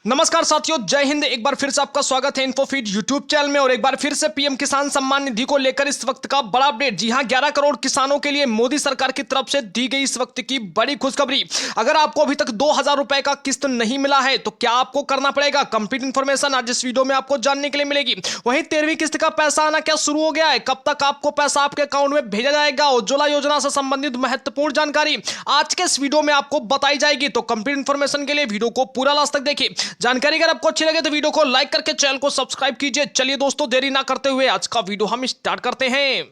नमस्कार साथियों, जय हिंद। एक बार फिर से आपका स्वागत है इन्फोफीड यूट्यूब चैनल में और एक बार फिर से पीएम किसान सम्मान निधि को लेकर इस वक्त का बड़ा अपडेट। जी हां, 11 करोड़ किसानों के लिए मोदी सरकार की तरफ से दी गई इस वक्त की बड़ी खुशखबरी। अगर आपको अभी तक 2000 रुपए का किस्त नहीं मिला है तो क्या आपको करना पड़ेगा, कंप्लीट इन्फॉर्मेशन आज इस वीडियो में आपको जानने के लिए मिलेगी। वहीं 13वीं किस्त का पैसा आना क्या शुरू हो गया है, कब तक आपको पैसा आपके अकाउंट में भेजा जाएगा, उज्ज्वला योजना से संबंधित महत्वपूर्ण जानकारी आज के इस वीडियो में आपको बताई जाएगी। तो कंप्लीट इन्फॉर्मेशन के लिए वीडियो को पूरा लास्ट तक देखिए। जानकारी अगर आपको अच्छी लगे तो वीडियो को लाइक करके चैनल को सब्सक्राइब कीजिए। चलिए दोस्तों, देरी ना करते हुए आज का वीडियो हम स्टार्ट करते हैं।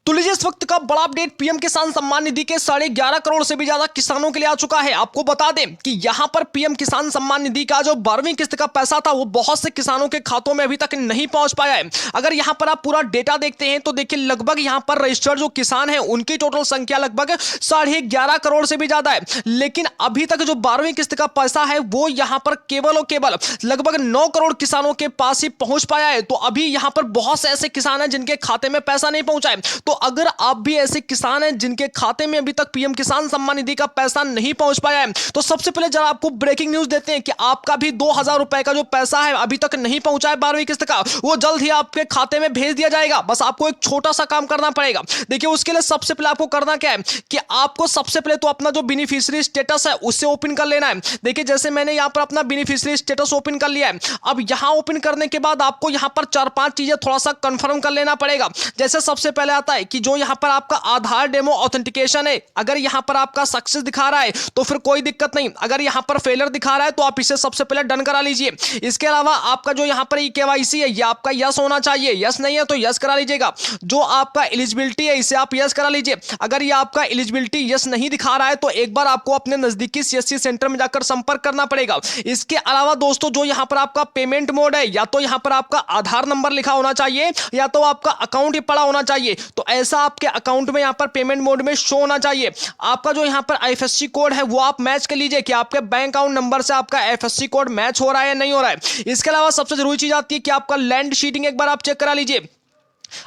तो लीजिए, इस वक्त का बड़ा अपडेट पीएम किसान सम्मान निधि के 11.5 करोड़ से भी ज्यादा किसानों के लिए आ चुका है। आपको बता दें कि यहां पर पीएम किसान सम्मान निधि का जो 12वीं किस्त का पैसा था वो बहुत से किसानों के खातों में अभी तक नहीं पहुंच पाया है। अगर यहां पर आप पूरा डेटा देखते हैं तो देखिए, लगभग यहां पर रजिस्टर्ड जो किसान है उनकी टोटल संख्या लगभग 11.5 करोड़ से भी ज्यादा है। लेकिन अभी तक जो 12वीं किस्त का पैसा है वो यहां पर केवल और केवल लगभग 9 करोड़ किसानों के पास ही पहुंच पाया है। तो अभी यहां पर बहुत से ऐसे किसान हैं जिनके खाते में पैसा नहीं पहुंचा है। तो अगर आप भी ऐसे किसान हैं जिनके खाते में अभी तक पीएम किसान सम्मान निधि का पैसा नहीं पहुंच पाया है, तो सबसे पहले जरा आपको ब्रेकिंग न्यूज देते हैं कि आपका भी 2000 रुपए का जो पैसा है अभी तक नहीं पहुंचा है 12वीं किस्त का, वो जल्द ही आपके खाते में भेज दिया जाएगा। बस आपको एक छोटा सा काम करना पड़ेगा। देखिए, उसके लिए सबसे पहले आपको करना क्या है कि आपको सबसे पहले तो अपना जो बेनिफिशियरी स्टेटस है उससे ओपन कर लेना है। देखिए, जैसे मैंने यहां पर अपना बेनिफिशियरी स्टेटस ओपन कर लिया है। अब यहां ओपन करने के बाद आपको यहां पर 4-5 चीजें थोड़ा सा कंफर्म कर लेना पड़ेगा। जैसे सबसे पहले आता है कि जो यहां पर आपका आधार डेमो ऑथेंटिकेशन है, अगर यहां पर आपका सक्सेस दिखा रहा है तो फिर कोई दिक्कत नहीं। अगर यहां पर फेलियर दिखा रहा है तो आप इसे सबसे पहले डन करा लीजिए। इसके अलावा आपका जो यहां पर केवाईसी है ये आपका यस होना चाहिए। यस नहीं है तो यस करा लीजिएगा। जो आपका एलिजिबिलिटी है इसे आप यस करा लीजिए। अगर ये आपका एलिजिबिलिटी यस नहीं दिखा रहा है तो एक बार आपको अपने नजदीकी सीएससी सेंटर में जाकर संपर्क करना पड़ेगा। इसके अलावा दोस्तों, जो यहां पर आपका पेमेंट मोड है, या तो यहां पर आपका आधार नंबर लिखा होना चाहिए या तो आपका अकाउंट ही पड़ा होना चाहिए। तो ऐसा आपके अकाउंट में यहां पर पेमेंट मोड में शो होना चाहिए। आपका जो यहां पर आईएफएससी कोड है वो आप मैच कर लीजिए कि आपके बैंक अकाउंट नंबर से आपका आईएफएससी कोड मैच हो रहा है या नहीं हो रहा है। इसके अलावा सबसे जरूरी चीज आती है कि आपका लैंड शीटिंग एक बार आप चेक करा लीजिए।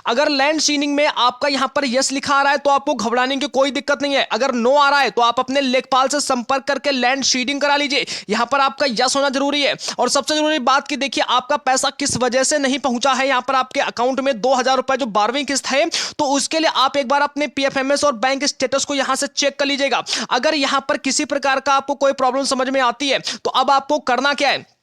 अगर लैंड सीडिंग में आपका यहां पर यस लिखा आ रहा है तो आपको घबराने की कोई दिक्कत नहीं है। अगर नो आ रहा है तो आप अपने लेखपाल से संपर्क करके लैंड सीडिंग करा लीजिए। यहां पर आपका यस होना जरूरी है। और सबसे जरूरी बात कि देखिए, आपका पैसा किस वजह से नहीं पहुंचा है यहां पर आपके अकाउंट में 2000 रुपए जो 12वीं किस्त है, तो उसके लिए आप एक बार अपने पीएफएमएस और बैंक स्टेटस को यहां से चेक कर लीजिएगा। अगर यहां पर किसी प्रकार का आपको कोई प्रॉब्लम समझ में आती है तो अब आपको करना क्या है,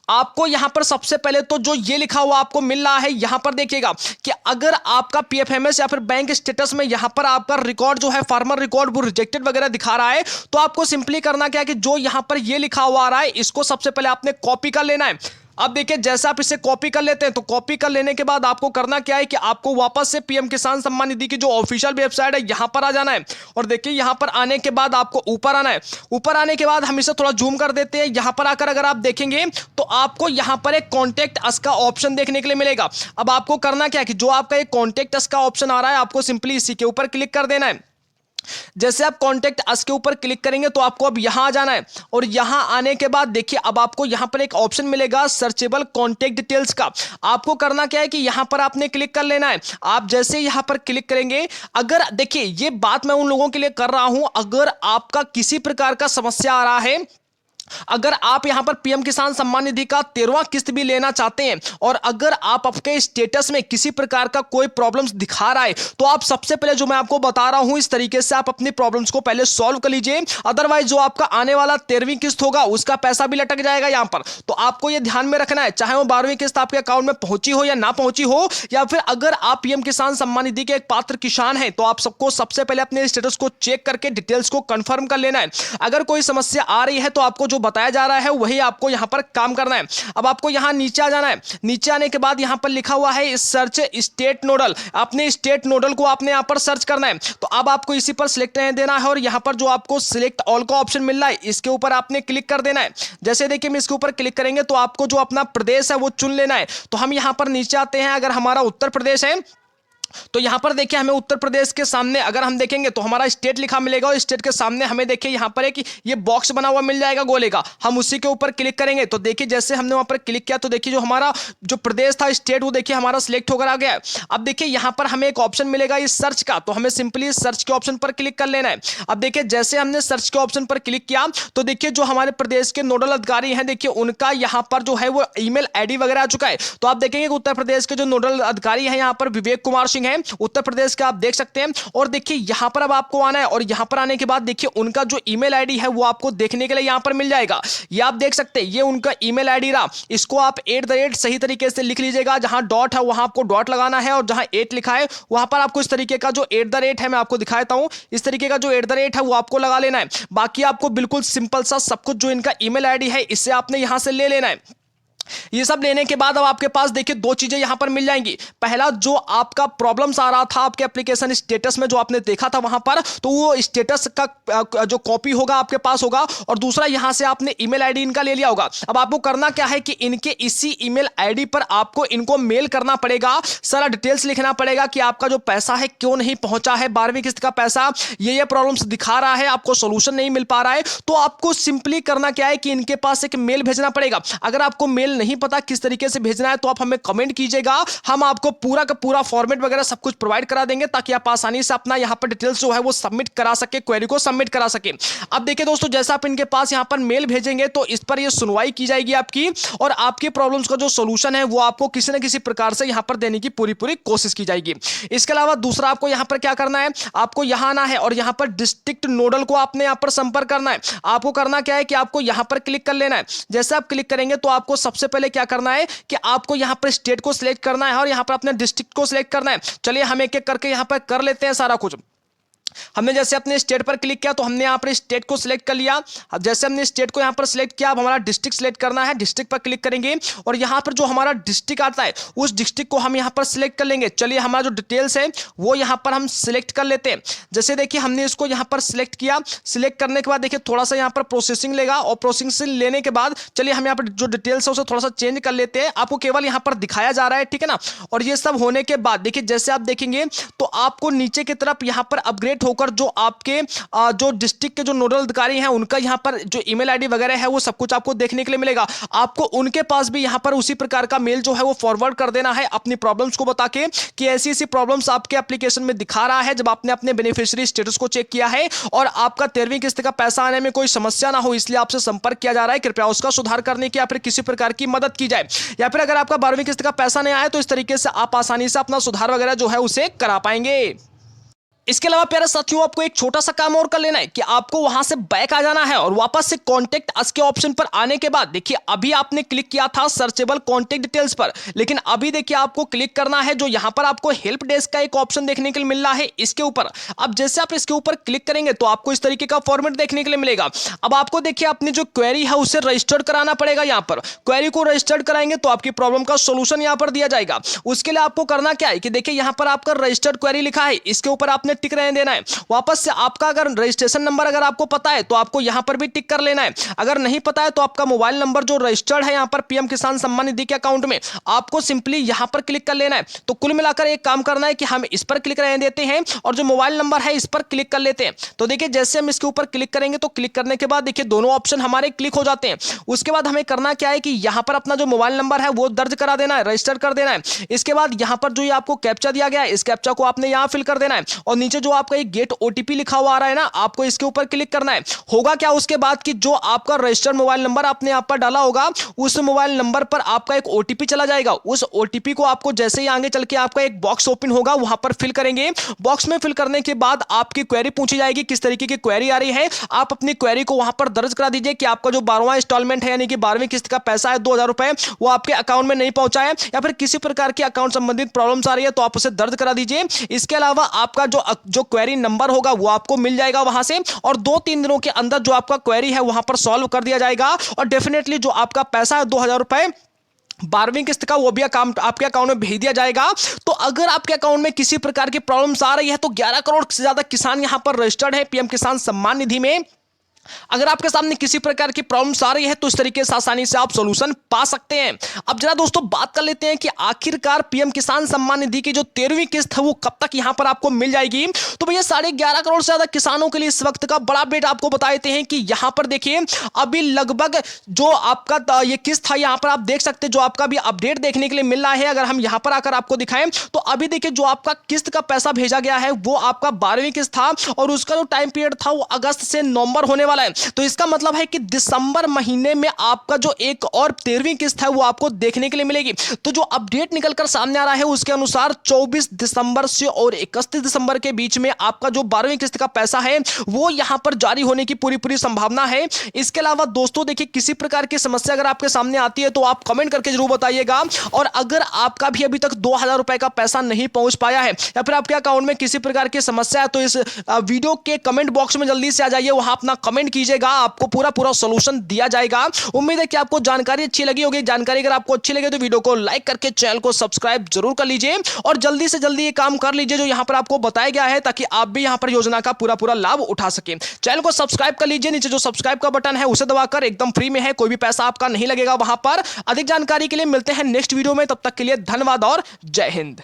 आपको यहां पर सबसे पहले तो जो ये लिखा हुआ आपको मिल रहा है यहां पर देखिएगा कि अगर आपका पीएफएमएस या फिर बैंक स्टेटस में यहां पर आपका रिकॉर्ड जो है फार्मर रिकॉर्ड वो रिजेक्टेड वगैरह दिखा रहा है, तो आपको सिंपली करना क्या है कि जो यहां पर ये लिखा हुआ आ रहा है इसको सबसे पहले आपने कॉपी कर लेना है। अब देखिए, जैसे आप इसे कॉपी कर लेते हैं तो कॉपी कर लेने के बाद आपको करना क्या है कि आपको वापस से पीएम किसान सम्मान निधि की जो ऑफिशियल वेबसाइट है यहां पर आ जाना है। और देखिए, यहां पर आने के बाद आपको ऊपर आना है। ऊपर आने के बाद हम इसे थोड़ा जूम कर देते हैं। यहां पर आकर अगर आप देखेंगे तो आपको यहां पर एक कॉन्टेक्ट अस का ऑप्शन देखने के लिए मिलेगा। अब आपको करना क्या है कि जो आपका एक कॉन्टेक्ट अस का ऑप्शन आ रहा है आपको सिंपली इसी के ऊपर क्लिक कर देना है। जैसे आप कॉन्टेक्ट अस के ऊपर क्लिक करेंगे तो आपको अब यहां आ जाना है। और यहां आने के बाद देखिए, अब आपको यहां पर एक ऑप्शन मिलेगा सर्चेबल कॉन्टेक्ट डिटेल्स का। आपको करना क्या है कि यहां पर आपने क्लिक कर लेना है। आप जैसे यहां पर क्लिक करेंगे, अगर देखिए ये बात मैं उन लोगों के लिए कर रहा हूं अगर आपका किसी प्रकार का समस्या आ रहा है, अगर आप यहां पर पीएम किसान सम्मान निधि का 13वां किस्त भी लेना चाहते हैं और अगर आप आपके स्टेटस में किसी प्रकार का कोई प्रॉब्लम्स दिखा रहा है तो आप सबसे पहले जो मैं आपको बता रहा हूं इस तरीके से आप अपनी प्रॉब्लम्स को पहले सॉल्व कर लीजिए। अदरवाइज जो आपका आने वाला 13वीं किस्त होगा उसका पैसा भी लटक जाएगा यहां पर। तो आपको यह ध्यान में रखना है, चाहे वो 12वीं किस्त आपके अकाउंट में पहुंची हो या ना पहुंची हो, या फिर अगर आप पीएम किसान सम्मान निधि के एक पात्र किसान हैं तो आप सबको सबसे पहले अपने स्टेटस को चेक करके डिटेल्स को कंफर्म कर लेना है। अगर कोई समस्या आ रही है तो आपको जो बताया जा रहा है वही आपको यहां पर काम करना है। अब आपको यहां नीचे आ जाना है। नीचे आने के बाद यहां पर लिखा हुआ है सर्च स्टेट नोडल। अपने स्टेट नोडल को आपने यहां पर सर्च करना है। तो अब आपको इसी पर सिलेक्ट देना है और यहां पर जो आपको सिलेक्ट ऑल का ऑप्शन मिल रहा है इसके ऊपर आपने क्लिक कर देना है। जैसे देखिए, हम इसके ऊपर क्लिक करेंगे तो आपको जो अपना प्रदेश है वो चुन लेना है। तो हम यहां पर नीचे आते हैं। अगर हमारा उत्तर प्रदेश है तो यहां पर देखिए हमें उत्तर प्रदेश के सामने अगर हम देखेंगे तो हमारा स्टेट लिखा मिलेगा और स्टेट के सामने हमें देखिए यहां पर है कि ये बॉक्स बना हुआ मिल जाएगा गोले का। हम उसी के ऊपर क्लिक करेंगे तो देखिए जैसे हमने वहां पर क्लिक किया तो देखिए जो हमारा जो प्रदेश था स्टेट वो देखिए हमारा सिलेक्ट होकर आ गया। अब देखिए यहां पर हमें एक ऑप्शन मिलेगा इस सर्च का, तो हमें सिंपली सर्च के ऑप्शन पर क्लिक कर लेना है। अब देखिए जैसे हमने सर्च के ऑप्शन पर क्लिक किया तो देखिए जो हमारे प्रदेश के नोडल अधिकारी हैं देखिए उनका यहां पर जो है वो ईमेल आईडी वगैरह आ चुका है। तो आप देखेंगे कि उत्तर प्रदेश के जो नोडल अधिकारी हैं यहां पर विवेक कुमार सिंह हैं, उत्तर प्रदेश का आप देख सकते हैं। और देखिए यहां पर अब आपको आना है और यहां पर आने के बाद देखिए उनका जो ईमेल आईडी है वो आपको देखने के लिए यहां पर मिल जाएगा। ये आप देख सकते हैं ये उनका ईमेल आईडी रहा। इसको आप @ सही तरीके से लिख लीजिएगा, जहां डॉट है वहां आपको डॉट लगाना है और जहां 8 लिखा है वहां पर आपको इस तरीके का जो @ है मैं आपको दिखाता हूं, इस तरीके का जो @ है वो आपको लगा लेना है। बाकी आपको बिल्कुल सिंपल सा सब कुछ जो इनका ईमेल आईडी है इससे आपने यहां से ले लेना है। ये सब लेने के बाद अब आपके पास देखिए दो चीजें यहां पर मिल जाएंगी। पहला जो आपका प्रॉब्लम्स आ रहा था आपके एप्लीकेशन स्टेटस में जो आपने देखा था वहां पर, तो वो स्टेटस का जो कॉपी होगा आपके पास होगा। और दूसरा यहां से आपने ईमेल आईडी इनका ले लिया होगा। अब आपको करना क्या है कि इनके इसी ईमेल आईडी पर आपको इनको मेल करना पड़ेगा, सारा डिटेल्स लिखना पड़ेगा कि आपका जो पैसा है क्यों नहीं पहुंचा है, 12वीं किस्त का पैसा, ये प्रॉब्लम्स दिखा रहा है, आपको सोल्यूशन नहीं मिल पा रहा है। तो आपको सिंपली करना क्या है कि इनके पास एक मेल भेजना पड़ेगा। अगर आपको मेल नहीं पता किस तरीके से भेजना है तो आप हमें कमेंट कीजिएगा, हम आपको पूरा का पूरा फॉर्मेट वगैरह सब कुछ प्रोवाइड करा देंगे ताकि आप आसानी से अपना यहां पर डिटेल्स जो है वो सबमिट करा सके, क्वेरी को सबमिट करा सके। अब देखिए दोस्तों जैसा आप इनके पास यहां पर मेल भेजेंगे तो इस पर ये सुनवाई की जाएगी आपकी और आपके प्रॉब्लम्स का जो सोल्यूशन है वो आपको किसी न किसी प्रकार से यहां पर देने की पूरी कोशिश की जाएगी। इसके अलावा दूसरा आपको यहां पर क्या करना है, आपको यहां आना है और यहां पर डिस्ट्रिक्ट नोडल को आपने यहां पर संपर्क करना है। आपको करना क्या है कि आपको यहां पर क्लिक कर लेना है। जैसे आप क्लिक करेंगे तो आपको सबसे पहले क्या करना है कि आपको यहां पर स्टेट को सिलेक्ट करना है और यहां पर अपने डिस्ट्रिक्ट को सिलेक्ट करना है। चलिए हम एक एक करके यहां पर कर लेते हैं सारा कुछ। हमने जैसे अपने स्टेट पर क्लिक किया तो हमने यहाँ पर स्टेट को सिलेक्ट कर लिया। अब जैसे हमने स्टेट को यहाँ पर सिलेक्ट किया अब हमारा डिस्ट्रिक्ट सिलेक्ट करना है, डिस्ट्रिक्ट पर क्लिक करेंगे और यहाँ पर जो हमारा डिस्ट्रिक्ट आता है उस डिस्ट्रिक्ट को हम यहाँ पर सिलेक्ट कर लेंगे। चलिए हमारा जो डिटेल्स है वो यहाँ पर हम सिलेक्ट कर लेते हैं। जैसे देखिए हमने इसको यहाँ पर सिलेक्ट किया, सिलेक्ट करने के बाद देखिए थोड़ा सा यहाँ पर प्रोसेसिंग लेगा और प्रोसेसिंग लेने के बाद चलिए हम यहाँ पर जो डिटेल्स है उसे थोड़ा सा चेंज कर लेते हैं। आपको केवल यहाँ पर दिखाया जा रहा है, ठीक है ना। और ये सब होने के बाद देखिए जैसे आप देखेंगे तो आपको नीचे की तरफ यहाँ पर अपग्रेड होकर जो आपके जो डिस्ट्रिक्ट के जो नोडल अधिकारी हैं उनका यहां पर जो ईमेल आईडी वगैरह है वो सब कुछ आपको देखने के लिए मिलेगा। आपको उनके पास भी यहां पर उसी प्रकार का मेल जो है वो फॉरवर्ड कर देना है अपनी प्रॉब्लम्स को बता के कि ऐसी ऐसी प्रॉब्लम्स आपके एप्लीकेशन में दिखा रहा है जब आपने अपने बेनिफिशियरी स्टेटस को चेक किया है और आपका 13वीं किस्त का पैसा आने में कोई समस्या ना हो, इसलिए आपसे संपर्क किया जा रहा है। कृपया उसका सुधार करने की या फिर किसी प्रकार की मदद की जाए। या फिर अगर आपका 12वीं किस्त का पैसा नहीं आया तो इस तरीके से आप आसानी से अपना सुधार वगैरह जो है उसे करा पाएंगे। इसके अलावा प्यारे साथियों आपको एक छोटा सा काम और कर लेना है कि आपको वहां से बैक आ जाना है और वापस से कॉन्टेक्ट अस के ऑप्शन पर आने के बाद देखिए अभी आपने क्लिक किया था सर्चेबल कॉन्टेक्ट डिटेल्स पर, लेकिन अभी देखिए आपको क्लिक करना है जो यहां पर आपको हेल्प डेस्क का एक ऑप्शन देखने के लिए मिल रहा है इसके ऊपर। अब जैसे आप इसके ऊपर क्लिक करेंगे तो आपको इस तरीके का फॉर्मेट देखने के लिए मिलेगा। अब आपको देखिए अपनी जो क्वेरी है उसे रजिस्टर्ड कराना पड़ेगा। यहाँ पर क्वेरी को रजिस्टर्ड कराएंगे तो आपकी प्रॉब्लम का सोल्यूशन यहाँ पर दिया जाएगा। उसके लिए आपको करना क्या है कि देखिए यहाँ पर आपका रजिस्टर्ड क्वेरी लिखा है, इसके ऊपर आपने टिक रहने देना है। वापस से आपका अगर रजिस्ट्रेशन नंबर अगर आपको पता है तो आपको यहां पर भी टिक कर लेना है। अगर नहीं पता है तो आपका मोबाइल नंबर जो रजिस्टर्ड है यहां पर पीएम किसान सम्मान निधि के अकाउंट में आपको सिंपली यहां पर क्लिक कर लेना है। तो कुल मिलाकर एक काम करना है कि हम इस पर क्लिक रहने देते हैं और जो मोबाइल नंबर है इस पर क्लिक कर लेते हैं। तो देखिए जैसे हम इसके ऊपर क्लिक करेंगे तो क्लिक करने के बाद देखिए दोनों ऑप्शन हमारे क्लिक हो जाते हैं। उसके बाद हमें करना क्या है कि यहां पर अपना जो मोबाइल नंबर है वो दर्ज करा देना है, रजिस्टर कर देना है। इसके बाद यहां पर जो आपको कैप्चा दिया गया है इस कैप्चा को आपने यहां फिल कर देना है और नीचे जो आपका एक गेट ओटीपी लिखा हुआ आ रहा है ना, आपको इसके ऊपर क्लिक करना है। होगा क्या उसके बाद कि जो आपका रजिस्टर्ड मोबाइल नंबर आपने यहाँ पर डाला होगा उस मोबाइल नंबर पर आपका एक ओटीपी चला जाएगा। उस ओटीपी को आपको जैसे ही आगे चल के आपका एक बॉक्स ओपन होगा वहां पर फिल करेंगे। बॉक्स में फिल करने के बाद आपकी क्वेरी पूछी जाएगी, किस तरीके की क्वेरी आ रही है। आप अपनी क्वेरी को वहां पर दर्ज करा दीजिए कि आपका जो 12वां इंस्टॉलमेंट है यानी कि 12वीं किस्त का पैसा है 2000 रुपए वो आपके अकाउंट में नहीं पहुंचा है या फिर किसी प्रकार की अकाउंट संबंधित प्रॉब्लम्स आ रही है तो आप उसे दर्ज करा दीजिए। इसके अलावा आपका जो क्वेरी नंबर होगा वो आपको मिल जाएगा वहां से और 2-3 दिनों के अंदर जो आपका क्वेरी है वहां पर सॉल्व कर दिया जाएगा और डेफिनेटली जो आपका पैसा है 2000 रुपए 12वीं किस्त का वो भी आपके अकाउंट में भेज दिया जाएगा। तो अगर आपके अकाउंट में किसी प्रकार की प्रॉब्लम्स आ रही है तो 11 करोड़ से ज्यादा किसान यहां पर रजिस्टर्ड है पीएम किसान सम्मान निधि में। अगर आपके सामने किसी प्रकार की प्रॉब्लम्स आ रही है तो इस तरीके से आसानी से आप सॉल्यूशन पा सकते हैं। अब जरा दोस्तों बात कर लेते हैं कि आखिरकार पीएम किसान सम्मान निधि की जो 13वीं किस्त है वो कब तक यहां पर आपको मिल जाएगी। तो भैया 11.5 करोड़ से ज्यादा किसानों के लिए इस वक्त का बड़ा अपडेट आपको बता देते हैं कि यहां पर देखिए अभी लगभग जो आपका ये किस्त था यहां पर आप देख सकते हैं, जो आपका भी अपडेट देखने के लिए मिल रहा है। अगर हम यहां पर आकर आपको दिखाएं तो अभी देखिए जो आपका किस्त का पैसा भेजा गया है वो आपका 12वीं किस्त था और उसका जो टाइम पीरियड था वो अगस्त से नवंबर होने वाला है। तो इसका मतलब है कि दिसंबर महीने में आपका जो एक और 13वीं किस्त है वो आपको देखने के लिए मिलेगी। तो जो अपडेट निकलकर सामने आ रहा है उसके अनुसार 24 दिसंबर से और 31 दिसंबर के बीच में आपका जो 12वीं किस्त का पैसा है वो यहां पर जारी होने की पूरी संभावना है। इसके अलावा दोस्तों देखिए किसी प्रकार की समस्या अगर आपके सामने आती है तो आप कमेंट करके जरूर बताइएगा। और अगर आपका भी अभी तक 2000 रुपए का पैसा नहीं पहुंच पाया है या फिर आपके अकाउंट में किसी प्रकार की समस्या है तो इस वीडियो के कमेंट बॉक्स में जल्दी से आ जाइए, वहां अपना कमेंट कीजिएगा, आपको पूरा सॉल्यूशन दिया जाएगा। उम्मीद है कि आपको जानकारी अच्छी लगी होगी। जानकारी अगर आपको अच्छी लगे तो वीडियो को लाइक करके चैनल को सब्सक्राइब जरूर कर लीजिए और जल्दी से जल्दी ये काम कर लीजिए जो यहां पर आपको बताया गया है, ताकि आप भी यहां पर योजना का पूरा लाभ उठा सके। चैनल को सब्सक्राइब कर लीजिए, नीचे जो सब्सक्राइब का बटन है उसे दबाकर, एकदम फ्री में है, कोई भी पैसा आपका नहीं लगेगा वहां पर। अधिक जानकारी के लिए मिलते हैं नेक्स्ट वीडियो में, तब तक के लिए धन्यवाद और जय हिंद।